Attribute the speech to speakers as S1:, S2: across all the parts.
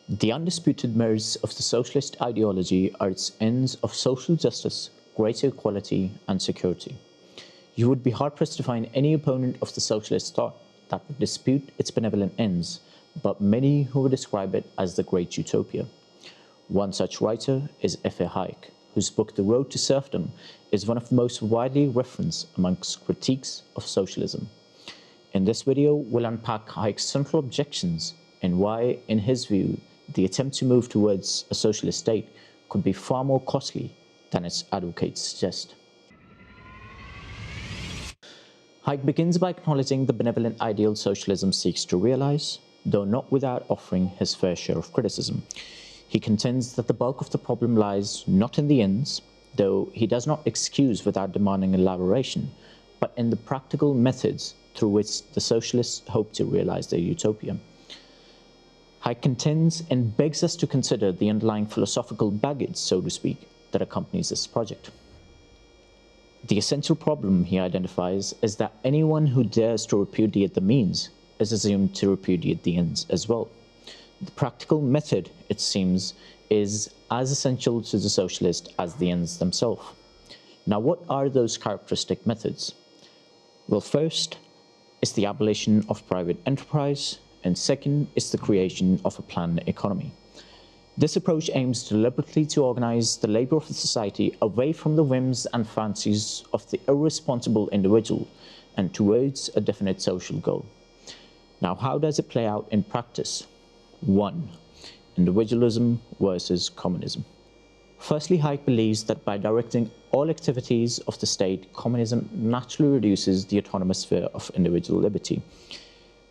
S1: The undisputed merits of the socialist ideology are its ends of social justice, greater equality, and security. You would be hard-pressed to find any opponent of the socialist thought that would dispute its benevolent ends, but many who would describe it as the great utopia. One such writer is F.A. Hayek, whose book The Road to Serfdom is one of the most widely referenced amongst critiques of socialism. In this video, we'll unpack Hayek's central objections and why, in his view, the attempt to move towards a socialist state could be far more costly than its advocates suggest. Hayek begins by acknowledging the benevolent ideal socialism seeks to realize, though not without offering his fair share of criticism. He contends that the bulk of the problem lies not in the ends, though he does not excuse without demanding elaboration, but in the practical methods through which the socialists hope to realize their utopia. Hayek contends and begs us to consider the underlying philosophical baggage, so to speak, that accompanies this project. The essential problem he identifies is that anyone who dares to repudiate the means is assumed to repudiate the ends as well. The practical method, it seems, is as essential to the socialist as the ends themselves. Now, what are those characteristic methods? Well, first is the abolition of private enterprise, and second is the creation of a planned economy. This approach aims deliberately to organize the labor of the society away from the whims and fancies of the irresponsible individual and towards a definite social goal. Now, how does it play out in practice? 1. Individualism versus communism. Firstly, Hayek believes that by directing all activities of the state, communism naturally reduces the autonomous sphere of individual liberty.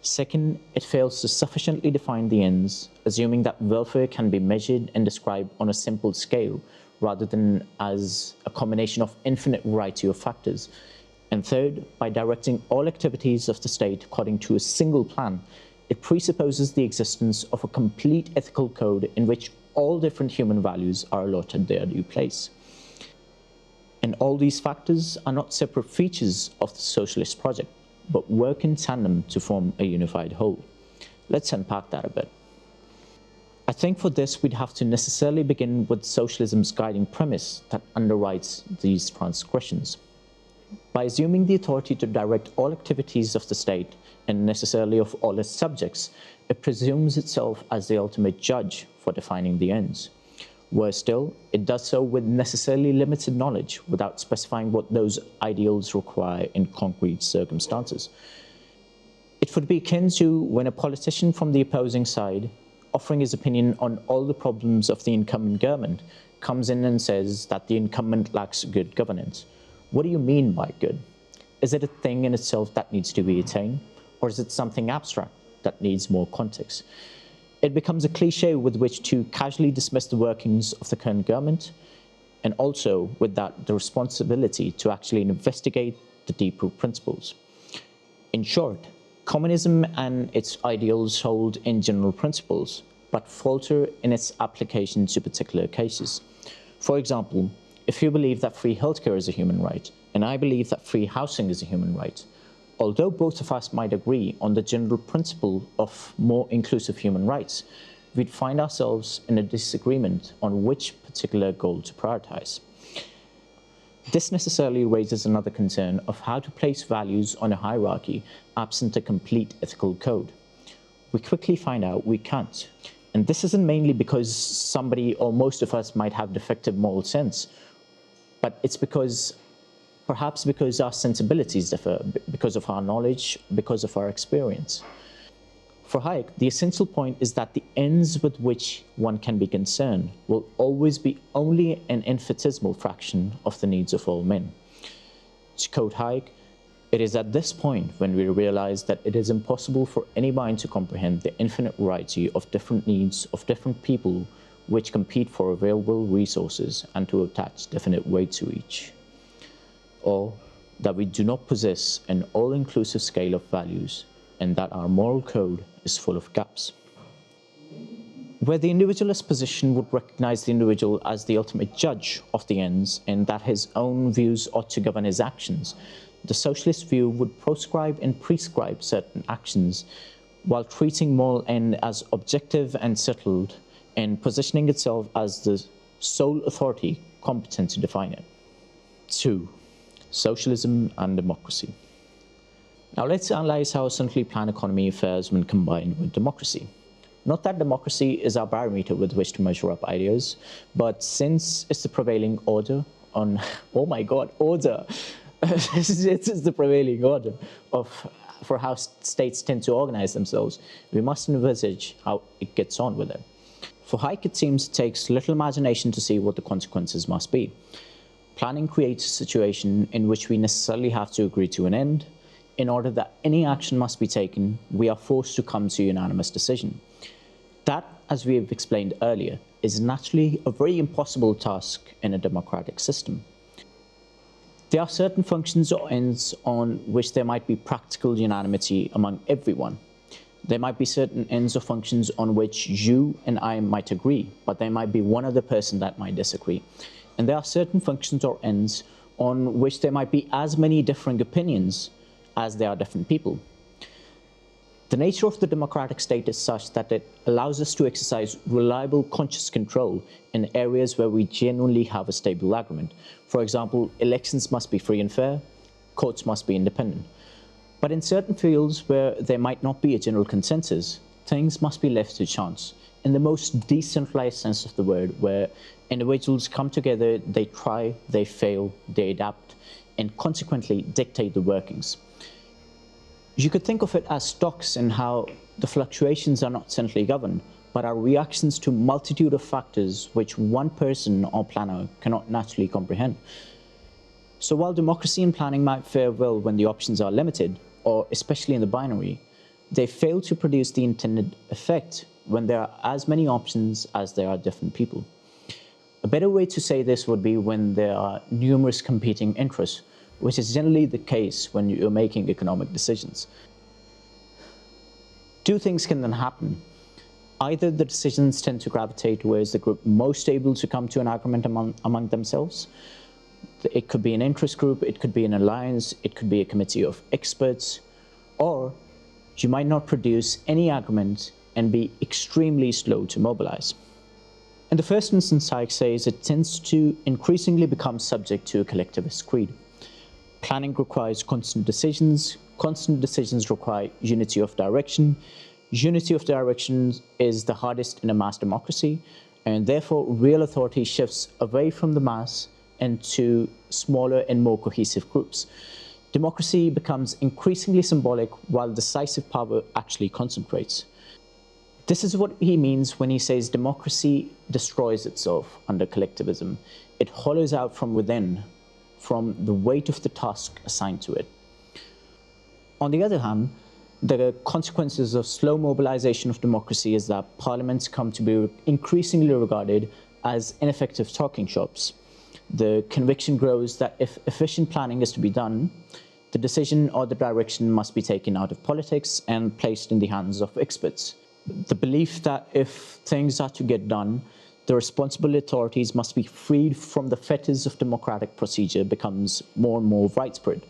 S1: Second, it fails to sufficiently define the ends, assuming that welfare can be measured and described on a simple scale, rather than as a combination of infinite variety of factors. And third, by directing all activities of the state according to a single plan, it presupposes the existence of a complete ethical code in which all different human values are allotted their due place. And all these factors are not separate features of the socialist project, but work in tandem to form a unified whole. Let's unpack that a bit. I think for this we'd have to necessarily begin with socialism's guiding premise that underwrites these transgressions. By assuming the authority to direct all activities of the state and necessarily of all its subjects, it presumes itself as the ultimate judge for defining the ends. Worse still, it does so with necessarily limited knowledge without specifying what those ideals require in concrete circumstances. It would be akin to when a politician from the opposing side, offering his opinion on all the problems of the incumbent government, comes in and says that the incumbent lacks good governance. What do you mean by good? Is it a thing in itself that needs to be attained, or is it something abstract that needs more context? It becomes a cliche with which to casually dismiss the workings of the current government, and also with that the responsibility to actually investigate the deeper principles. In short, communism and its ideals hold in general principles, but falter in its application to particular cases. For example, if you believe that free healthcare is a human right, and I believe that free housing is a human right, although both of us might agree on the general principle of more inclusive human rights, we'd find ourselves in a disagreement on which particular goal to prioritize. This necessarily raises another concern of how to place values on a hierarchy absent a complete ethical code. We quickly find out we can't. And this isn't mainly because somebody or most of us might have defective moral sense, but it's perhaps because our sensibilities differ, because of our knowledge, because of our experience. For Hayek, the essential point is that the ends with which one can be concerned will always be only an infinitesimal fraction of the needs of all men. To quote Hayek, "It is at this point when we realize that it is impossible for any mind to comprehend the infinite variety of different needs of different people which compete for available resources and to attach definite weight to each. Or that we do not possess an all-inclusive scale of values and that our moral code is full of gaps." Where the individualist position would recognize the individual as the ultimate judge of the ends and that his own views ought to govern his actions, the socialist view would proscribe and prescribe certain actions while treating moral end as objective and settled and positioning itself as the sole authority competent to define it. 2. Socialism and democracy. Now let's analyze how a centrally planned economy fares when combined with democracy. Not that democracy is our barometer with which to measure up ideas, but since it's the prevailing order on, oh my god, order! This is the prevailing order for how states tend to organize themselves, we must envisage how it gets on with it. For Hayek, it seems it takes little imagination to see what the consequences must be. Planning creates a situation in which we necessarily have to agree to an end. In order that any action must be taken, we are forced to come to a unanimous decision. That, as we have explained earlier, is naturally a very impossible task in a democratic system. There are certain functions or ends on which there might be practical unanimity among everyone. There might be certain ends or functions on which you and I might agree, but there might be one other person that might disagree. And there are certain functions or ends on which there might be as many differing opinions as there are different people. The nature of the democratic state is such that it allows us to exercise reliable conscious control in areas where we genuinely have a stable agreement. For example, elections must be free and fair, courts must be independent. But in certain fields where there might not be a general consensus, things must be left to chance. In the most decentralized sense of the word, where individuals come together, they try, they fail, they adapt, and consequently dictate the workings. You could think of it as stocks and how the fluctuations are not centrally governed, but are reactions to a multitude of factors which one person or planner cannot naturally comprehend. So while democracy and planning might fare well when the options are limited, or especially in the binary, they fail to produce the intended effect when there are as many options as there are different people. A better way to say this would be when there are numerous competing interests, which is generally the case when you're making economic decisions. Two things can then happen. Either the decisions tend to gravitate towards the group most able to come to an agreement among themselves. It could be an interest group, it could be an alliance, it could be a committee of experts, or you might not produce any agreement and be extremely slow to mobilize. In the first instance, Hayek says it tends to increasingly become subject to a collectivist creed. Planning requires constant decisions require unity of direction. Unity of direction is the hardest in a mass democracy, and therefore real authority shifts away from the mass into smaller and more cohesive groups. Democracy becomes increasingly symbolic while decisive power actually concentrates. This is what he means when he says democracy destroys itself under collectivism. It hollows out from within, from the weight of the task assigned to it. On the other hand, the consequences of slow mobilization of democracy is that parliaments come to be increasingly regarded as ineffective talking shops. The conviction grows that if efficient planning is to be done, the decision or the direction must be taken out of politics and placed in the hands of experts. The belief that if things are to get done, the responsible authorities must be freed from the fetters of democratic procedure becomes more and more widespread.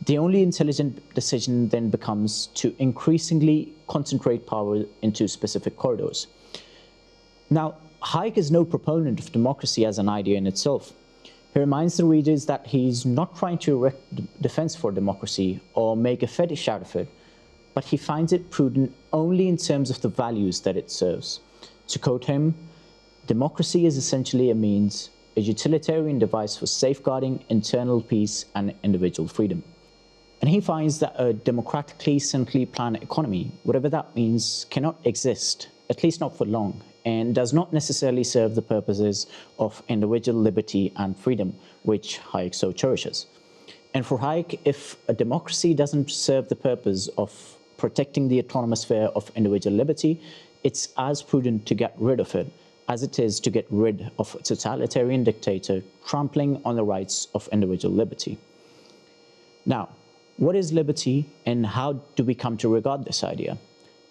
S1: The only intelligent decision then becomes to increasingly concentrate power into specific corridors. Now, Hayek is no proponent of democracy as an idea in itself. He reminds the readers that he's not trying to erect defense for democracy or make a fetish out of it, but he finds it prudent only in terms of the values that it serves. To quote him, democracy is essentially a means, a utilitarian device for safeguarding internal peace and individual freedom. And he finds that a democratically centrally planned economy, whatever that means, cannot exist, at least not for long, and does not necessarily serve the purposes of individual liberty and freedom, which Hayek so cherishes. And for Hayek, if a democracy doesn't serve the purpose of protecting the autonomous sphere of individual liberty, it's as prudent to get rid of it as it is to get rid of a totalitarian dictator trampling on the rights of individual liberty. Now, what is liberty and how do we come to regard this idea?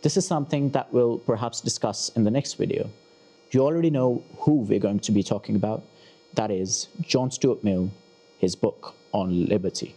S1: This is something that we'll perhaps discuss in the next video. You already know who we're going to be talking about. That is John Stuart Mill, his book on liberty.